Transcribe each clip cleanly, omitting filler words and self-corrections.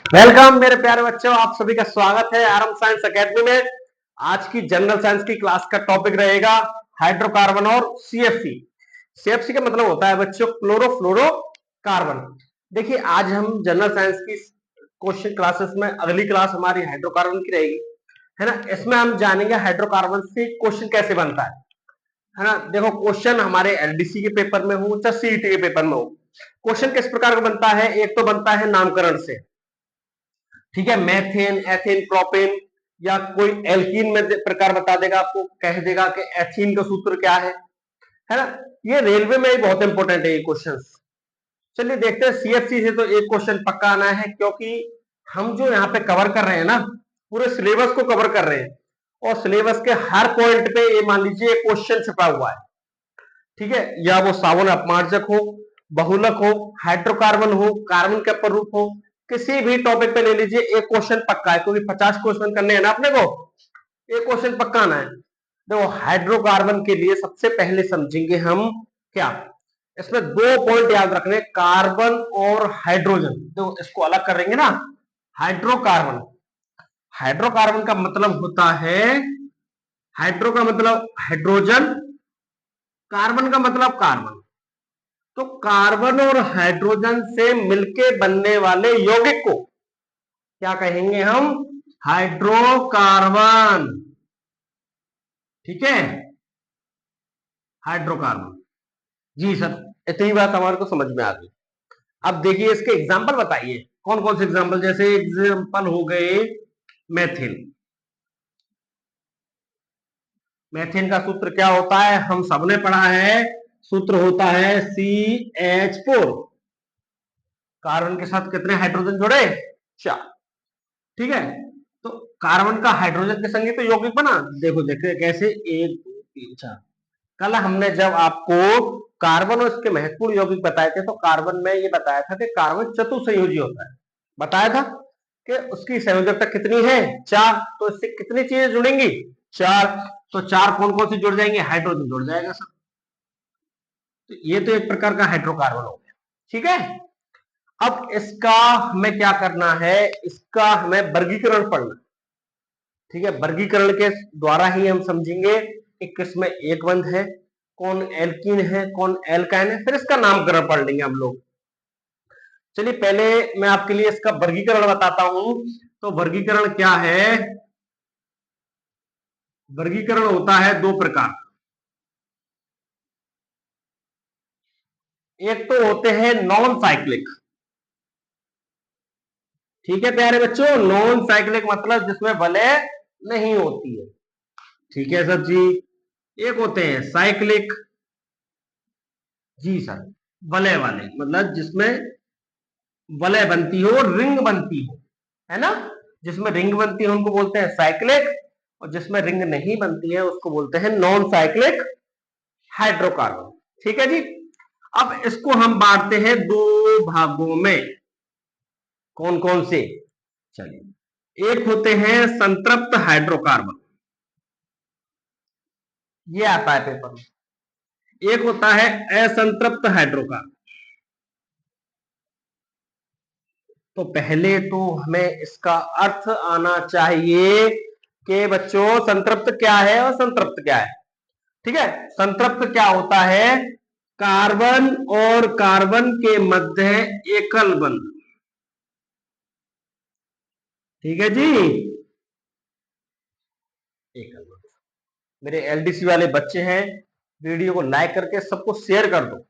Welcome मेरे प्यारे बच्चों, आप सभी का स्वागत है आरएम साइंस एकेडमी में। आज की जनरल साइंस की क्लास का टॉपिक रहेगा हाइड्रोकार्बन और सीएफसी। सीएफसी का मतलब होता है बच्चों क्लोरोफ्लोरोकार्बन। देखिए, आज हम जनरल साइंस की क्वेश्चन क्लासेस में अगली क्लास हमारी हाइड्रोकार्बन की रहेगी, है ना। इसमें हम जानेंगे हाइड्रोकार्बन से क्वेश्चन कैसे बनता है ना। देखो, क्वेश्चन हमारे एलडीसी के पेपर में हो चाहे सीईटी के पेपर में हो, क्वेश्चन किस प्रकार का बनता है। एक तो बनता है नामकरण से, ठीक है, मेथेन, एथेन, प्रोपेन या कोई एल्कीन में प्रकार बता देगा, आपको कह देगा कि एथीन का सूत्र क्या है ना। ये रेलवे में बहुत इंपॉर्टेंट है ये क्वेश्चन। चलिए देखते हैं, सीएफसी से तो एक क्वेश्चन पक्का आना है, क्योंकि हम जो यहाँ पे कवर कर रहे हैं ना, पूरे सिलेबस को कवर कर रहे हैं और सिलेबस के हर पॉइंट पे ये मान लीजिए क्वेश्चन छुपा हुआ है, ठीक है। या वो सावन अपमार्जक हो, बहुलक हो, हाइड्रोकार्बन हो, कार्बन के अपर रूप हो, किसी भी टॉपिक पे ले लीजिए एक क्वेश्चन पक्का है, क्योंकि 50 क्वेश्चन करने हैं ना अपने को, एक क्वेश्चन पक्का आना है। देखो, हाइड्रोकार्बन के लिए सबसे पहले समझेंगे हम क्या, इसमें दो पॉइंट याद रखने, कार्बन और हाइड्रोजन। तो इसको अलग करेंगे ना। हाइड्रोकार्बन, हाइड्रोकार्बन का मतलब होता है, हाइड्रो का मतलब हाइड्रोजन, कार्बन का मतलब कार्बन। तो कार्बन और हाइड्रोजन से मिलके बनने वाले यौगिक को क्या कहेंगे हम, हाइड्रोकार्बन, ठीक है, हाइड्रोकार्बन। जी सर, इतनी बात हमारे को समझ में आ गई। अब देखिए इसके एग्जाम्पल बताइए, कौन कौन से एग्जाम्पल, जैसे एग्जाम्पल हो गए मेथिन। मेथिन का सूत्र क्या होता है, हम सबने पढ़ा है, सूत्र होता है CH4। कार्बन के साथ कितने हाइड्रोजन जुड़े, 4, ठीक है। तो कार्बन का हाइड्रोजन के संग तो यौगिक बना। देखो देखो कैसे, 1 2 3 4। कल हमने जब आपको कार्बन और इसके महत्वपूर्ण यौगिक बताए थे, तो कार्बन में ये बताया था कि कार्बन चतुसंयोजी होता है, बताया था कि उसकी संयोजकता कितनी है, 4। तो इससे कितनी चीजें जुड़ेंगी, 4। तो 4 कौन कौन सी जुड़ जाएंगे, हाइड्रोजन जुड़ जाएगा सर। तो ये तो एक प्रकार का हाइड्रोकार्बन हो गया, ठीक है। अब इसका हमें क्या करना है, इसका हमें वर्गीकरण पढ़ना, ठीक है। वर्गीकरण के द्वारा ही हम समझेंगे कि किसमें एक बंध है, कौन एल्कीन है, कौन एल्काइन है, फिर इसका नामकरण पढ़ लेंगे हम लोग। चलिए पहले मैं आपके लिए इसका वर्गीकरण बताता हूं। तो वर्गीकरण क्या है, वर्गीकरण होता है दो प्रकार। एक तो होते हैं नॉन साइक्लिक, ठीक है प्यारे बच्चों, नॉन साइक्लिक मतलब जिसमें वलय नहीं होती है, ठीक है सर जी। एक होते हैं साइक्लिक, जी सर, वलय वाले मतलब जिसमें वलय बनती हो, रिंग बनती हो, है ना। जिसमें रिंग बनती है उनको बोलते हैं साइक्लिक, और जिसमें रिंग नहीं बनती है उसको बोलते हैं नॉन साइक्लिक हाइड्रोकार्बन, ठीक है जी। अब इसको हम बांटते हैं दो भागों में, कौन कौन से, चलिए। एक होते हैं संतृप्त हाइड्रोकार्बन, ये आता है पेपर में। एक होता है असंतृप्त हाइड्रोकार्बन। तो पहले तो हमें इसका अर्थ आना चाहिए कि बच्चों संतृप्त क्या है और संतृप्त क्या है, ठीक है। संतृप्त क्या होता है, कार्बन और कार्बन के मध्य एकल बंध, ठीक है जी, एकल बंध। मेरे एलडीसी वाले बच्चे हैं, वीडियो को लाइक करके सबको शेयर कर दो,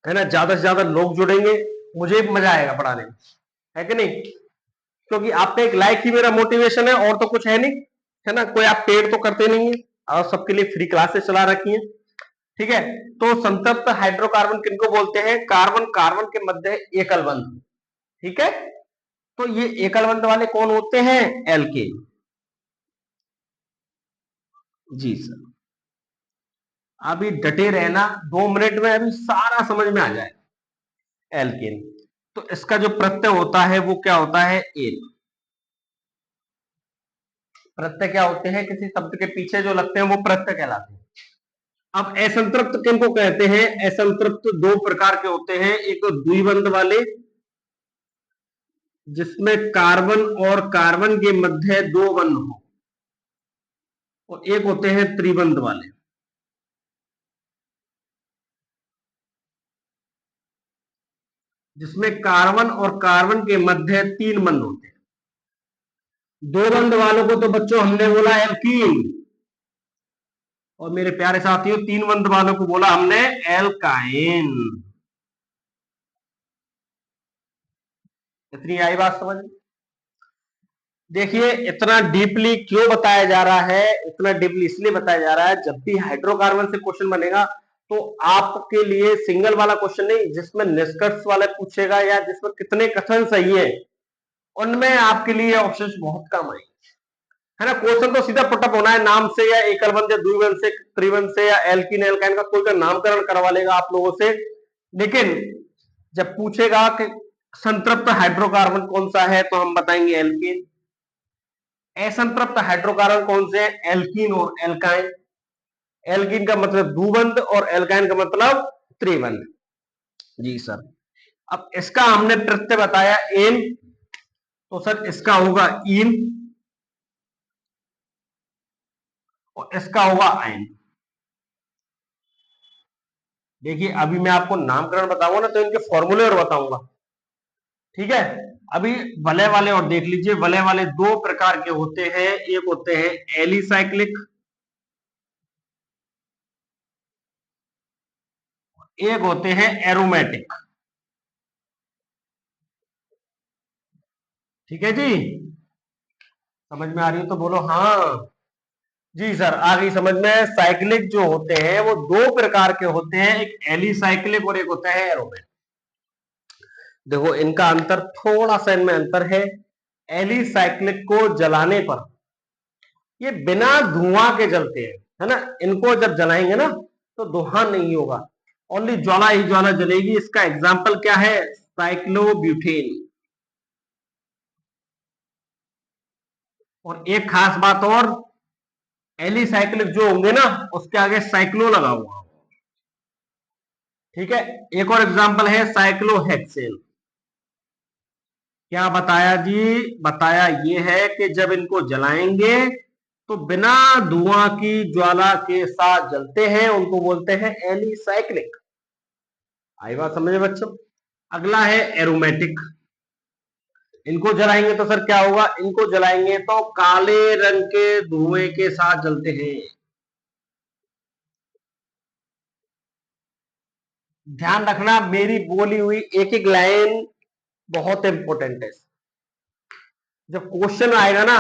है ना। ज्यादा से ज्यादा लोग जुड़ेंगे, मुझे भी मजा आएगा पढ़ाने में, है कि नहीं। क्योंकि आपका एक लाइक ही मेरा मोटिवेशन है, और तो कुछ है नहीं, है ना। कोई आप पेड तो करते नहीं है, और सबके लिए फ्री क्लासेस चला रखी है, ठीक है। तो संतृप्त हाइड्रोकार्बन किनको बोलते हैं, कार्बन कार्बन के मध्य एकल बंध, ठीक है। तो ये एकल बंध वाले कौन होते हैं, एल्केन, जी सर। अभी डटे रहना, 2 मिनट में अभी सारा समझ में आ जाए। एल्केन, तो इसका जो प्रत्यय होता है वो क्या होता है, एल। प्रत्यय क्या होते हैं, किसी शब्द के पीछे जो लगते हैं वो प्रत्यय कहलाते हैं। अब असंतृप्त किनको कहते हैं, असंतृप्त दो प्रकार के होते हैं, एक तो द्विबंध वाले, जिसमें कार्बन और कार्बन के मध्य दो बंध हो, और एक होते हैं त्रिबंध वाले। जिसमें कार्बन और कार्बन के मध्य तीन बंध होते हैं। दो बंध वालों को तो बच्चों हमने बोला एल्कीन, और मेरे प्यारे साथियों तीन बंध वालों को बोला हमने एल्काइन। इतनी आई बात समझ में? देखिए इतना डीपली क्यों बताया जा रहा है, इतना डीपली इसलिए बताया जा रहा है, जब भी हाइड्रोकार्बन से क्वेश्चन बनेगा तो आपके लिए सिंगल वाला क्वेश्चन नहीं, जिसमें निष्कर्ष वाला पूछेगा या जिसमें कितने कथन सही है, उनमें आपके लिए ऑप्शंस बहुत कम आएंगे, है ना। क्वेश्चन तो सीधा पुटअप होना है, नाम से या एकल बंध या द्विबंध से, त्रिबंध से या एल्कीन एल्काइन का कोई का नामकरण करवा लेगा आप लोगों से। लेकिन जब पूछेगा कि संतृप्त हाइड्रोकार्बन कौन सा है, तो हम बताएंगे एल्कीन। असंतृप्त हाइड्रोकार्बन कौन से हैं? एल्कीन और एल्काइन। एल्कीन का मतलब द्विबंध और एल्काइन का मतलब त्रिबंध। जी सर। अब इसका हमने प्रत्यय बताया एन, तो सर इसका होगा इन, और इसका होगा आयन। देखिए अभी मैं आपको नामकरण बताऊंगा ना, तो इनके फॉर्मूले और बताऊंगा, ठीक है। अभी वलय वाले और देख लीजिए। वलय वाले दो प्रकार के होते हैं, एक होते हैं एलिसाइक्लिक, एक होते हैं एरोमेटिक। ठीक है जी, समझ में आ रही हो तो बोलो हाँ। जी सर, आ गई समझ में। साइक्लिक जो होते हैं वो दो प्रकार के होते हैं, एक एलिसाइक्लिक और एक होता है एरोमेटिक। देखो इनका अंतर, थोड़ा सा इनमें अंतर है। एलिसाइक्लिक को जलाने पर ये बिना धुआं के जलते हैं, है ना। इनको जब जलाएंगे ना तो धुआं नहीं होगा, ओनली ज्वाला ही ज्वाला जलेगी। इसका एग्जाम्पल क्या है? साइक्लोब्यूटेन। और एक खास बात और, एलिसाइक्लिक जो होंगे ना उसके आगे साइक्लो लगा हुआ, ठीक है। एक और एग्जाम्पल है साइक्लोहेक्सेन। क्या बताया जी? बताया ये है कि जब इनको जलाएंगे तो बिना धुआं की ज्वाला के साथ जलते हैं, उनको बोलते हैं एलिसाइक्लिक। आई बात समझे बच्चों? अगला है एरोमेटिक। इनको जलाएंगे तो सर क्या होगा? इनको जलाएंगे तो काले रंग के धुएं के साथ जलते हैं। ध्यान रखना, मेरी बोली हुई एक एक लाइन बहुत इंपॉर्टेंट है। जब क्वेश्चन आएगा ना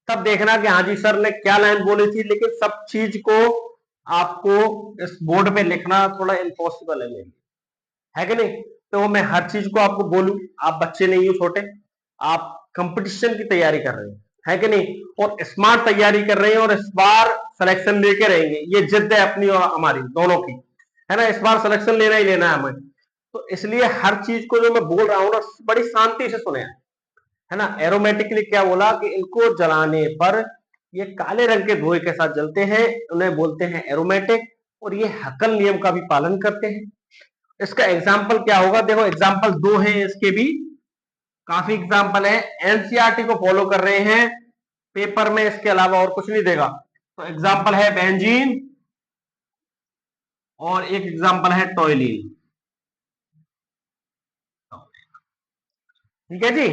तब देखना कि हाँ जी सर ने क्या लाइन बोली थी, लेकिन सब चीज को आपको इस बोर्ड पे लिखना थोड़ा इम्पॉसिबल है मेरे लिए, है कि नहीं। तो मैं हर चीज को आपको बोलूं, आप बच्चे नहीं हो छोटे, आप कंपटीशन की तैयारी कर रहे हैं, है कि नहीं, और स्मार्ट तैयारी कर रहे हैं, और इस बार सिलेक्शन लेके रहेंगे, ये जिद है अपनी और हमारी दोनों की, है ना। इस बार सिलेक्शन लेना ही लेना है हमें, तो इसलिए हर चीज को जो मैं बोल रहा हूं ना बड़ी शांति से सुने, है ना। एरोमेटिकली क्या बोला कि इनको जलाने पर ये काले रंग के धुएं के साथ जलते हैं, उन्हें बोलते हैं एरोमेटिक, और ये हकल नियम का भी पालन करते हैं। इसका एग्जाम्पल क्या होगा? देखो एग्जाम्पल दो है इसके भी, काफी एग्जाम्पल है। एनसीईआरटी को फॉलो कर रहे हैं, पेपर में इसके अलावा और कुछ नहीं देगा। तो एग्जाम्पल है बेंजीन, और एक एग्जाम्पल है टॉयलिन। ठीक है जी।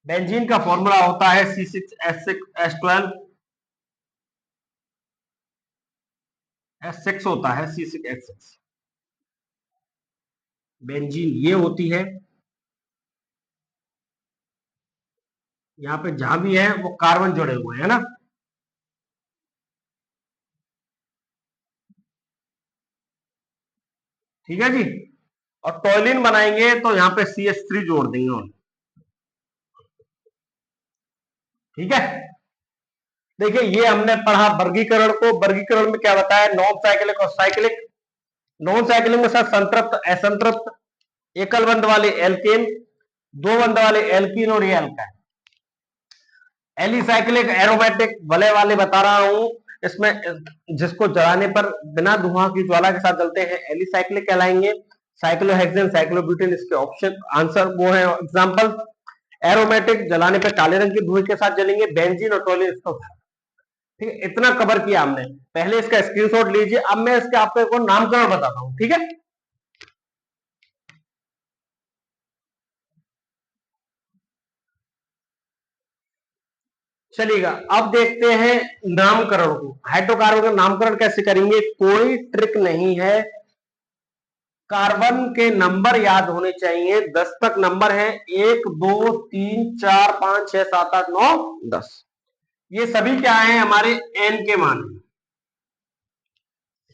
बेंजीन का फॉर्मूला होता है C6H6S12, S6 होता है C6H6। बेंजीन ये होती है, यहाँ पे जहां भी है वो कार्बन जुड़े हुए हैं ना। ठीक है जी। और टॉयलिन बनाएंगे तो यहाँ पे CH3 जोड़ देंगे और, ठीक है। देखिए ये हमने पढ़ा वर्गीकरण को, वर्गीकरण में क्या बताया? नॉन साइक्लिक और साइक्लिक। नॉन साइक्लिक में सर संतृप्त, असंतृप्त, एकल बंध वाले एल्केन, दो बंध वाले एल्कीन, और ये अल्काइन। एलिसाइक्लिक एरोमेटिक वलय वाले बता रहा हूं, इसमें जिसको जलाने पर बिना धुआं की ज्वाला के साथ जलते हैं एलिसाइक्लिक कहलाएंगे। साइक्लोहेक्सेन, साइक्लोब्यूटेन इसके ऑप्शन आंसर वो है एग्जांपल। एरोमेटिक जलाने पे काले रंग के धुएं के साथ जलेंगे, बेंजीन और टोलिन इसका। ठीक है, इतना कवर किया हमने। पहले इसका स्क्रीनशॉट लीजिए, अब मैं इसके आपको नामकरण बताता हूं। ठीक है, चलिएगा अब देखते हैं नामकरण को। हाइड्रोकार्बन का नामकरण कैसे करेंगे, कोई ट्रिक नहीं है। कार्बन के नंबर याद होने चाहिए, 10 तक नंबर है, 1 2 3 4 5 6 7 8 9 10। ये सभी क्या है, हमारे एन के मान।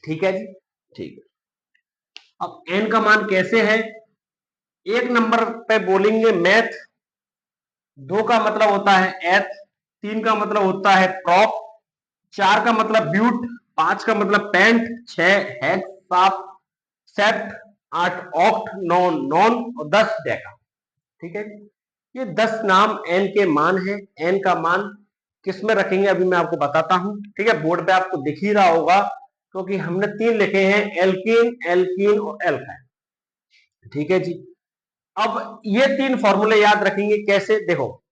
ठीक है जी, ठीक है। अब एन का मान कैसे है, एक नंबर पे बोलेंगे मैथ, 2 का मतलब होता है एथ, 3 का मतलब होता है प्रॉप, 4 का मतलब ब्यूट, 5 का मतलब पेंट, 6 हेक्स, 7 सेप्ट, 8 ऑक्ट, 9 नॉन और 10 डेका। ठीक है, ये 10 नाम एन के मान है। एन का मान किस में रखेंगे अभी मैं आपको बताता हूं। ठीक है, बोर्ड पे आपको दिख ही रहा होगा, क्योंकि हमने 3 लिखे हैं, एल्कीन, एल्कीन और एल्काइन। ठीक है जी, अब ये 3 फॉर्मूले याद रखेंगे कैसे, देखो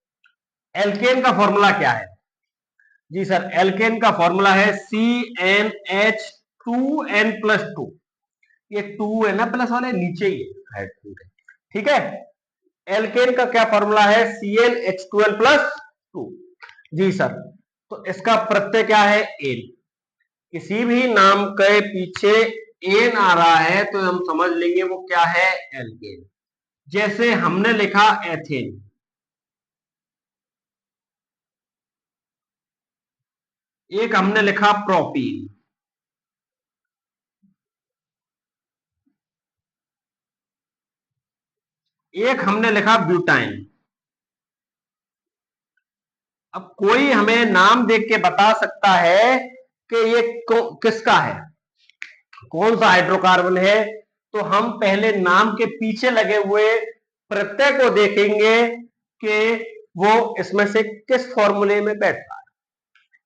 एल्केन का फॉर्मूला क्या है जी सर, एल्केन का फॉर्मूला है CnH2n+2। ये 2 है ना प्लस वाले, नीचे ही है। ठीक है, एल्केन का क्या फॉर्मूला है, CnH2n+2। जी सर, तो इसका प्रत्यय क्या है, एन। किसी भी नाम के पीछे एन आ रहा है तो हम समझ लेंगे वो क्या है, एल्केन। जैसे हमने लिखा एथेन, एक हमने लिखा प्रोपीन, एक हमने लिखा ब्यूटाइन। अब कोई हमें नाम देख के बता सकता है कि ये किसका है, कौन सा हाइड्रोकार्बन है, तो हम पहले नाम के पीछे लगे हुए प्रत्यय को देखेंगे कि वो इसमें से किस फॉर्मूले में बैठता है।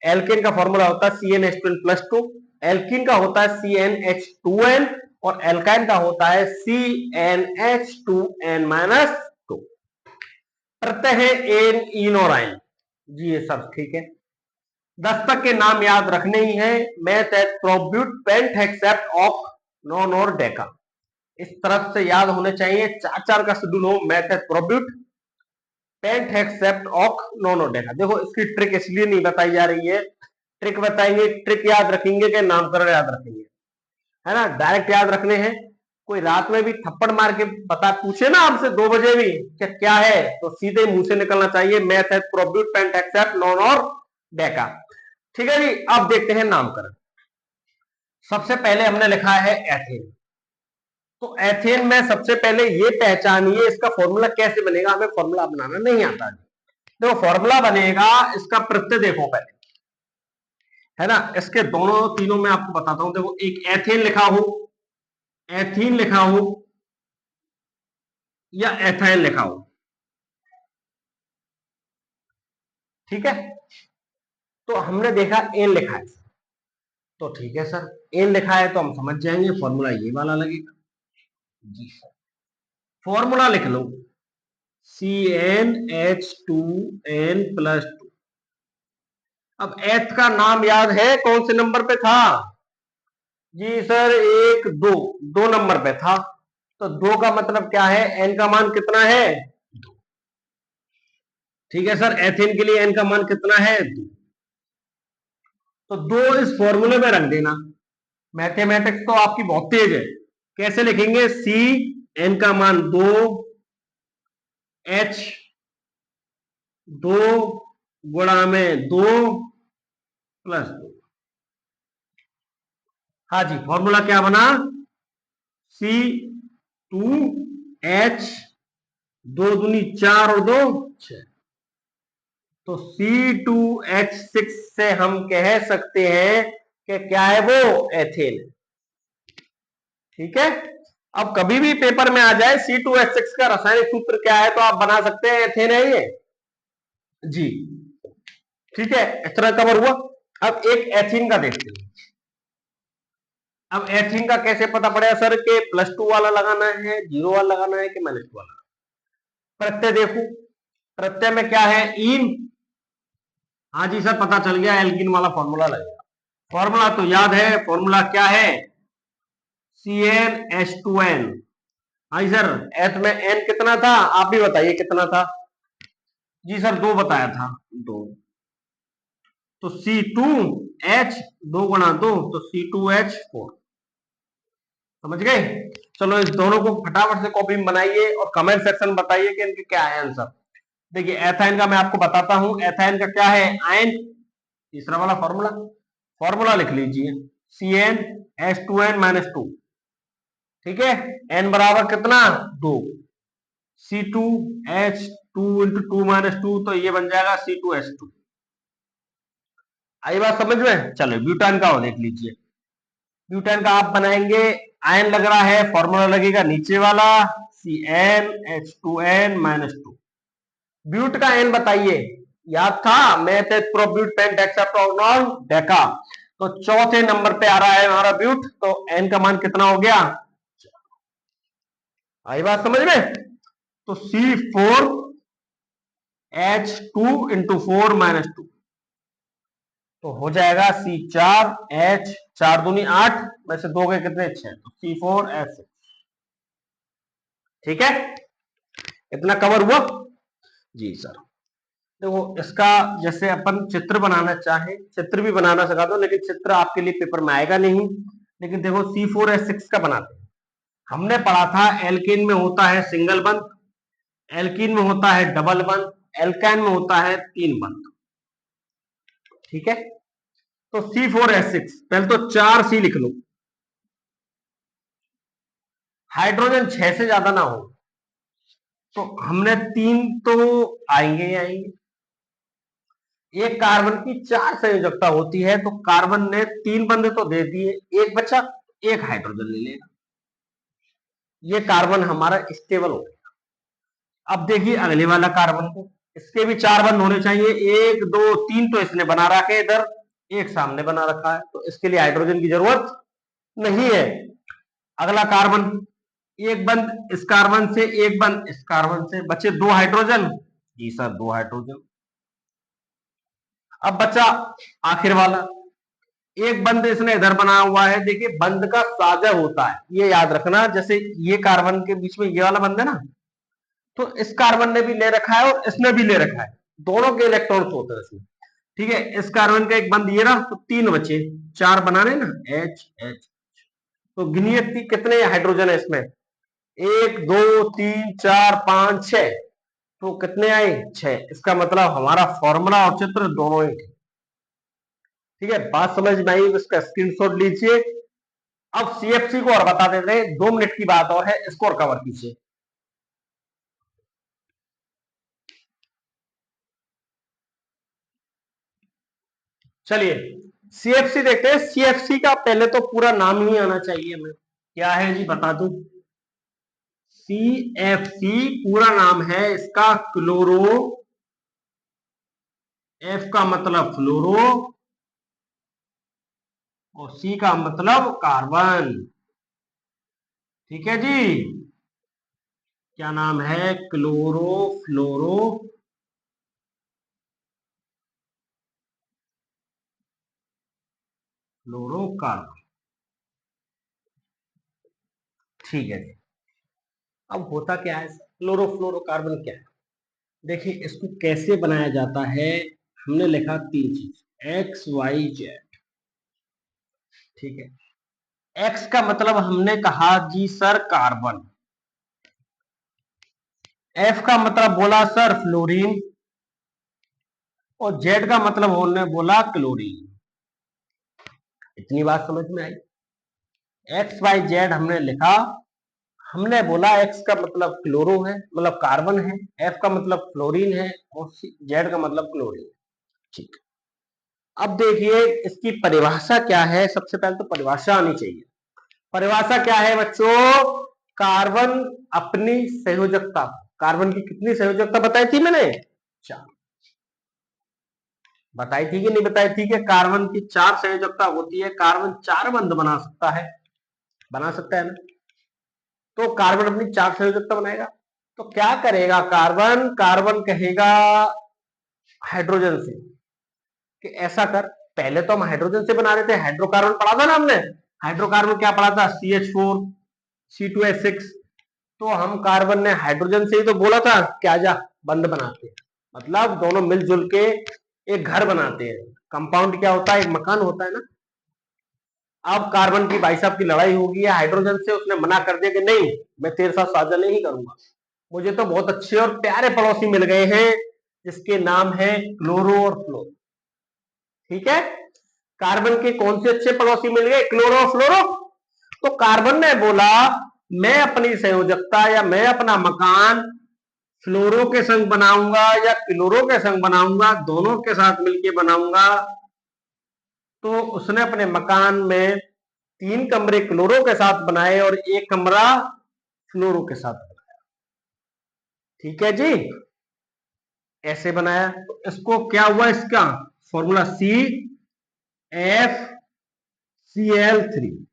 एल्केन का फॉर्मूला होता है CnH2n+2, एल्कीन का होता है CnH2n और एल्काइन का होता है CnH2n-2। प्रत्यय है एन, इन और आइन। जी ये सब ठीक है, 10 तक के नाम याद रखने ही है। मैथ एट प्रोब्यूट, पेंट, हेक्सेप्ट, ऑक, नॉन और डेका, इस तरफ से याद होने चाहिए। 4 का शेड्यूल हो, मैथ एट प्रोब्यूट, पेंट, हेक्सेप्ट, ऑक, नॉन और डेका। देखो इसकी ट्रिक इसलिए नहीं बताई जा रही है, ट्रिक बताएंगे, ट्रिक याद रखेंगे कि नामकरण याद रखेंगे, है ना, डायरेक्ट याद रखने हैं। कोई रात में भी थप्पड़ मार के बता पूछे ना आपसे 2 बजे भी कि क्या है, तो सीधे मुंह से निकलना चाहिए मैथ एट प्रोब्यूट, पेंट, हेक्सेप्ट, नॉन और डेका। ठीक है जी, अब देखते हैं नामकरण। सबसे पहले हमने लिखा है एथेन, तो एथेन में सबसे पहले ये पहचानिए इसका फॉर्मूला कैसे बनेगा। हमें फॉर्मूला बनाना नहीं आता, देखो फॉर्मूला बनेगा, इसका प्रत्यय देखो पहले, है ना, इसके दोनों तीनों में आपको बताता हूं। देखो एक एथेन लिखा हो, एथीन लिखा हो या एथाइल लिखा हो, ठीक है, तो हमने देखा एन लिखा है, तो ठीक है सर, एन लिखा है तो हम समझ जाएंगे फॉर्मूला ये वाला लगेगा। जी सर, फॉर्मूला लिख लो, CnH2n+2। अब एथ का नाम याद है, कौन से नंबर पे था, जी सर 1 2, 2 नंबर पे था, तो 2 का मतलब क्या है, एन का मान कितना है, 2। ठीक है सर, एथेन के लिए एन का मान कितना है, 2, तो 2 इस फॉर्मूले में रख देना। मैथमेटिक्स तो आपकी बहुत तेज है, कैसे लिखेंगे, सी एन का मान 2, एच 2 गुणा में 2 प्लस 2। हाँ जी, फॉर्मूला क्या बना, C2H, 2 दूनी 4 और 2 6, तो C2H6 से हम कह सकते हैं कि क्या है वो, एथेन। ठीक है, अब कभी भी पेपर में आ जाए C2H6 का रासायनिक सूत्र क्या है, तो आप बना सकते हैं एथेन है ये जी। ठीक है, इस तरह कवर हुआ। अब एक एथीन का देखते हैं, अब एथिन का कैसे पता पड़ेगा सर के +2 वाला लगाना है, 0 वाला लगाना है कि -2 वाला? प्रत्यय देखो, प्रत्यय में क्या है? इन। हाँ जी सर, पता चल गया, एल्किन वाला फॉर्मूला लगेगा। फॉर्मूला तो याद है, फॉर्मूला क्या है? CnH2n। हाँ जी सर, एथ में n कितना था, आप भी बताइए कितना था? जी सर 2 बताया था, 2। तो C2H 2 गुणा 2 तो C2H4। समझ गए? चलो इस दोनों को फटाफट से कॉपी में बनाइए और कमेंट सेक्शन में बताइए कि इनके क्या है आंसर। देखिए एथाइन का मैं आपको बताता हूं, एथाइन का क्या है? आयन। तीसरा वाला फॉर्मूला, फॉर्मूला लिख लीजिए, CnH2n-2। ठीक है, n बराबर कितना? 2। C2H2 इंटू 2 - 2 तो ये बन जाएगा C2H2। आई बात समझ में? चलो ब्यूटान का देख लीजिए, ब्यूटान का आप बनाएंगे, आयन लग रहा है, फॉर्मूला लगेगा नीचे वाला CnH2n-2। ब्यूट का एन बताइए, याद था? मैथ प्रोब्यूट पेंट एक्सेप्टोनॉल डेका। तो चौथे नंबर पे आ रहा है हमारा ब्यूट, तो एन का मान कितना हो गया? आई बात समझ में? तो C4H2 इंटू 4 - 2 तो हो जाएगा C4H, 4 दूनी 8 में से 2 गए कितने? 6, तो C4H6। ठीक है, इतना कवर हुआ? जी सर। देखो इसका जैसे अपन चित्र बनाना चाहे, चित्र भी बनाना सिखा दो, लेकिन चित्र आपके लिए पेपर में आएगा नहीं। लेकिन देखो C4H6 का बनाते हैं। हमने पढ़ा था एल्केन में होता है सिंगल बंध, एल्कीन में होता है डबल बंध, एल्काइन में होता है 3 बंध। ठीक है, तो C4H6 पहले तो 4 C लिख लो। हाइड्रोजन 6 से ज्यादा ना हो, तो हमने 3 तो आएंगे ही आएंगे। एक कार्बन की 4 संयोजकता होती है, तो कार्बन ने 3 बंध तो दे दिए, एक बचा, एक हाइड्रोजन ले लेगा। ये कार्बन हमारा स्टेबल हो गया। अब देखिए अगले वाला कार्बन को, इसके भी 4 बंध होने चाहिए, 1 2 3 तो इसने बना रखे इधर, एक सामने बना रखा है, तो इसके लिए हाइड्रोजन की जरूरत नहीं है। अगला कार्बन, एक बंध इस कार्बन से, एक बंध इस कार्बन से, बचे 2 हाइड्रोजन। जी सर 2 हाइड्रोजन। अब बचा आखिर वाला, एक बंध इसने इधर बनाया हुआ है। देखिए बंध का साझा होता है, ये याद रखना, जैसे ये कार्बन के बीच में ये वाला बंध है ना, तो इस कार्बन ने भी ले रखा है और इसने भी ले रखा है, दोनों के इलेक्ट्रॉन्स होते हैं इसमें। ठीक है, इस कार्बन का एक बंध ये रहा, तो 3 बचे, 4 बनाने ना, H H। तो गिनिए कितने हाइड्रोजन है इसमें? 1 2 3 4 5 6, तो कितने आए? 6। इसका मतलब हमारा फॉर्मूला और चित्र दोनों ही। ठीक है, बात समझ में आई? इसका स्क्रीनशॉट लीजिए। अब CFC को और बता देते हैं, 2 मिनट की बात और है, इसको और कवर कीजिए। चलिए CFC देखते हैं। CFC का पहले तो पूरा नाम ही आना चाहिए हमें, क्या है जी बता दूं? CFC पूरा नाम है इसका क्लोरो, F का मतलब फ्लोरो और C का मतलब कार्बन। ठीक है जी, क्या नाम है? क्लोरो फ्लोरो फ्लोरोकार्बन। ठीक है जी। अब होता क्या है, क्लोरोफ्लोरोकार्बन क्या है? देखिए इसको कैसे बनाया जाता है, हमने लिखा 3 चीज, एक्स वाई जेड। ठीक है, एक्स का मतलब हमने कहा जी सर कार्बन, एफ का मतलब बोला सर फ्लोरीन, और जेड का मतलब हमने बोला क्लोरीन। इतनी बात समझ में आई? एक्स वाई जेड हमने लिखा, हमने बोला एक्स का मतलब क्लोरो है, मतलब कार्बन है, एफ का मतलब फ्लोरीन है और जेड का मतलब क्लोरीन। ठीक, अब देखिए इसकी परिभाषा क्या है, सबसे पहले तो परिभाषा आनी चाहिए। परिभाषा क्या है बच्चों? कार्बन अपनी संयोजकता, कार्बन की कितनी संयोजकता बताई थी मैंने? 4 बताई थी कि नहीं बताई थी? कि कार्बन की 4 संयोजकता होती है, कार्बन 4 बंध बना सकता है। बना सकता है ना। तो कार्बन अपनी 4 संयोजकता बनाएगा, तो क्या करेगा कार्बन, कार्बन कहेगा हाइड्रोजन से कि ऐसा कर। पहले तो हम हाइड्रोजन से बना रहे थे, हाइड्रोकार्बन पढ़ा था ना हमने, हाइड्रोकार्बन क्या पढ़ा था, CH4 C2H6। तो हम कार्बन ने हाइड्रोजन से ही तो बोला था कि आजा बंद बनाते हैं, मतलब दोनों मिलजुल के एक घर बनाते हैं। कंपाउंड क्या होता है, एक मकान होता है ना। अब कार्बन की भाई साहब की लड़ाई होगी हाइड्रोजन से, उसने मना कर दिया कि नहीं मैं तेरे साथ साझा नहीं करूंगा, मुझे तो बहुत अच्छे और प्यारे पड़ोसी मिल गए हैं जिसके नाम है क्लोरो और फ्लोरो। ठीक है, कार्बन के कौन से अच्छे पड़ोसी मिल गए, क्लोरो और फ्लोरो। तो कार्बन ने बोला मैं अपनी संयोजकता या मैं अपना मकान फ्लोरो के संग बनाऊंगा या क्लोरो के संग बनाऊंगा, दोनों के साथ मिलकर बनाऊंगा। तो उसने अपने मकान में 3 कमरे क्लोरो के साथ बनाए और 1 कमरा फ्लोरो के साथ बनाया। ठीक है जी, ऐसे बनाया। तो इसको क्या हुआ, इसका फॉर्मूला CFCl3।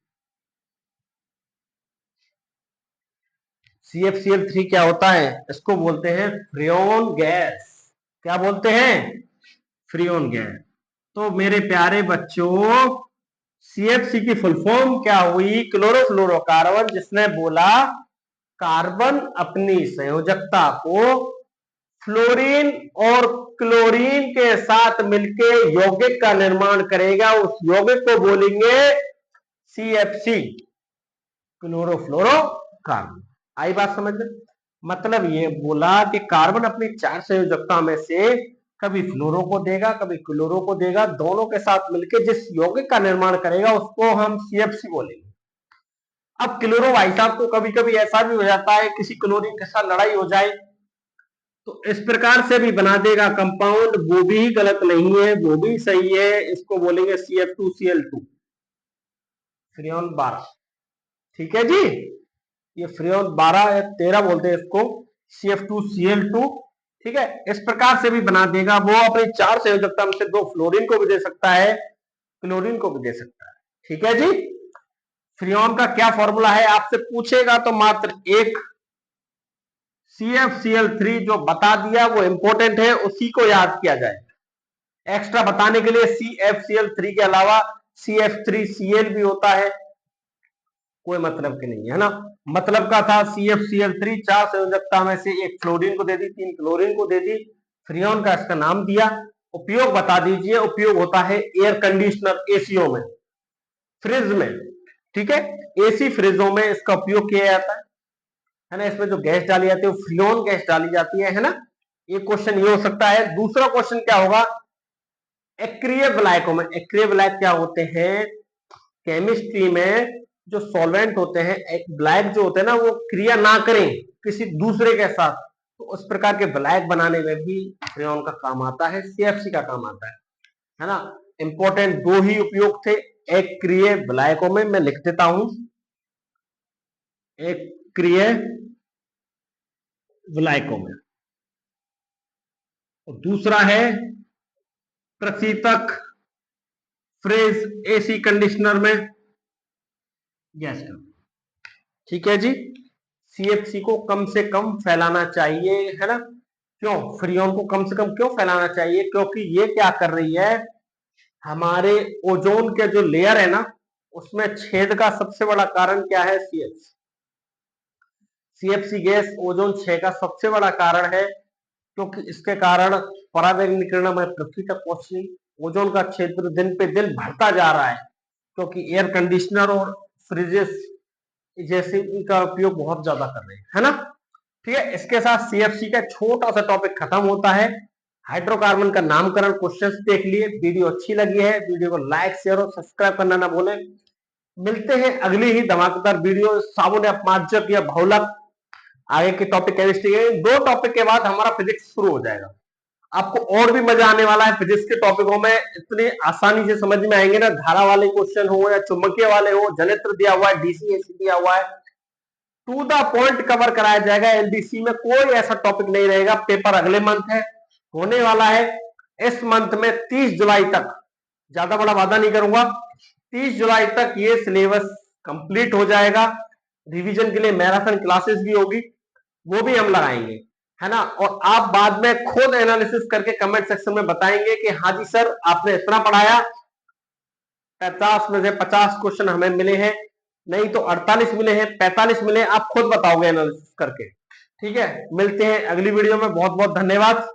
CFCl3 क्या होता है, इसको बोलते हैं फ्रियोन गैस। क्या बोलते हैं, फ्रियोन गैस। तो मेरे प्यारे बच्चों, CFC की फुल फॉर्म क्या हुई, क्लोरोफ्लोरोकार्बन, जिसने बोला कार्बन अपनी संयोजकता को फ्लोरीन और क्लोरीन के साथ मिलके यौगिक का निर्माण करेगा, उस यौगिक को बोलेंगे CFC, क्लोरोफ्लोरोकार्बन। आई बात समझ में। मतलब ये बोला कि कार्बन अपनी 4 संयोजकता में से कभी फ्लोरो को देगा कभी क्लोरो को देगा, दोनों के साथ मिलकर जिस यौगिक का निर्माण करेगा उसको हम CFC बोलेंगे। अब क्लोरो भाई साहब को कभी कभी ऐसा भी हो जाता है किसी क्लोरीन के साथ लड़ाई हो जाए तो इस प्रकार से भी बना देगा कंपाउंड, वो भी गलत नहीं है, वो भी सही है। इसको बोलेंगे CF2Cl2, फ्रियोन 12। ठीक है जी, ये फ्रियोन 12 या 13 बोलते हैं इसको, CF2Cl2। ठीक है, इस प्रकार से भी बना देगा। वो अपनी 4 संयोजकता में से 2 फ्लोरीन को भी दे सकता है, क्लोरीन को भी दे सकता है। ठीक है जी, फ्रियोन का क्या फॉर्मूला है आपसे पूछेगा तो मात्र एक CFCl3 जो बता दिया वो इंपॉर्टेंट है, उसी को याद किया जाए। एक्स्ट्रा बताने के लिए CFCl3 के अलावा CF3Cl भी होता है, कोई मतलब के नहीं है ना। मतलब का था CFCl3 4 संयोजकता में से 1 फ्लोरीन को दे दी, 3 क्लोरीन को दे दी, फ्रियोन का इसका नाम दिया। उपयोग बता दीजिए, उपयोग होता है एयर कंडीशनर, एसीओ में, फ्रिज में। ठीक है, एसी फ्रिजों में इसका उपयोग किया जाता है ना। इसमें जो गैस डाली जाती है वो फ्रियोन गैस डाली जाती है ना। एक क्वेश्चन ये हो सकता है। दूसरा क्वेश्चन क्या होगा, एक्रिय विलायकों में, एक्रिय विलायक क्या होते हैं, केमिस्ट्री में जो सॉल्वेंट होते हैं, एक विलायक जो होते हैं ना, वो क्रिया ना करें किसी दूसरे के साथ, तो उस प्रकार के विलायक बनाने में भी फ्रियोन का काम आता है, CFC का काम आता है ना। इंपॉर्टेंट 2 ही उपयोग थे एक्रिय विलायकों में, मैं लिख देता हूं, एक्रिय विलायकों में। और दूसरा है प्रशीतक, फ्रिज, एसी कंडीशनर में गैस। ठीक है जी, CFC को कम से कम फैलाना चाहिए, है ना। क्यों, फ्रियोन को कम से कम क्यों फैलाना चाहिए, क्योंकि ये क्या कर रही है, हमारे ओजोन के जो लेयर है ना, उसमें छेद का सबसे बड़ा कारण क्या है, CFC। CFC गैस ओजोन छेद का सबसे बड़ा कारण है, क्योंकि इसके कारण पराबैंगनी किरणें हमारे पृथ्वी तक पहुंच रही, ओजोन का क्षेत्र दिन पे दिन बढ़ता जा रहा है, क्योंकि एयर कंडीशनर और फ्रिजेस जैसे इनका उपयोग बहुत ज्यादा कर रहे हैं, है ना। ठीक है, इसके साथ CFC का छोटा सा टॉपिक खत्म होता है। हाइड्रोकार्बन का नामकरण क्वेश्चंस देख लिए। वीडियो अच्छी लगी है, वीडियो को लाइक शेयर और सब्सक्राइब करना ना भूलें। मिलते हैं अगली ही धमाकेदार वीडियो, साबुन अपमार्जक या बहुलक, आगे के टॉपिक केमिस्ट्री के 2 टॉपिक के बाद हमारा फिजिक्स शुरू हो जाएगा। आपको और भी मजा आने वाला है फिजिक्स के टॉपिकों में, इतनी आसानी से समझ में आएंगे ना। धारा वाले क्वेश्चन हो या चुंबकीय वाले हो, जनित्र दिया हुआ है, DC AC दिया हुआ है, टू द पॉइंट कवर कराया जाएगा। LDC में कोई ऐसा टॉपिक नहीं रहेगा। पेपर अगले मंथ है, होने वाला है इस मंथ में 30 जुलाई तक, ज्यादा बड़ा वादा नहीं करूंगा, 30 जुलाई तक ये सिलेबस कंप्लीट हो जाएगा। रिवीजन के लिए मैराथन क्लासेस भी होगी, वो भी हम लगाएंगे, है ना। और आप बाद में खुद एनालिसिस करके कमेंट सेक्शन में बताएंगे कि हाँ जी सर आपने इतना पढ़ाया, 50 में से 50 क्वेश्चन हमें मिले हैं, नहीं तो 48 मिले हैं, 45 मिले, आप खुद बताओगे एनालिसिस करके। ठीक है, मिलते हैं अगली वीडियो में। बहुत बहुत धन्यवाद।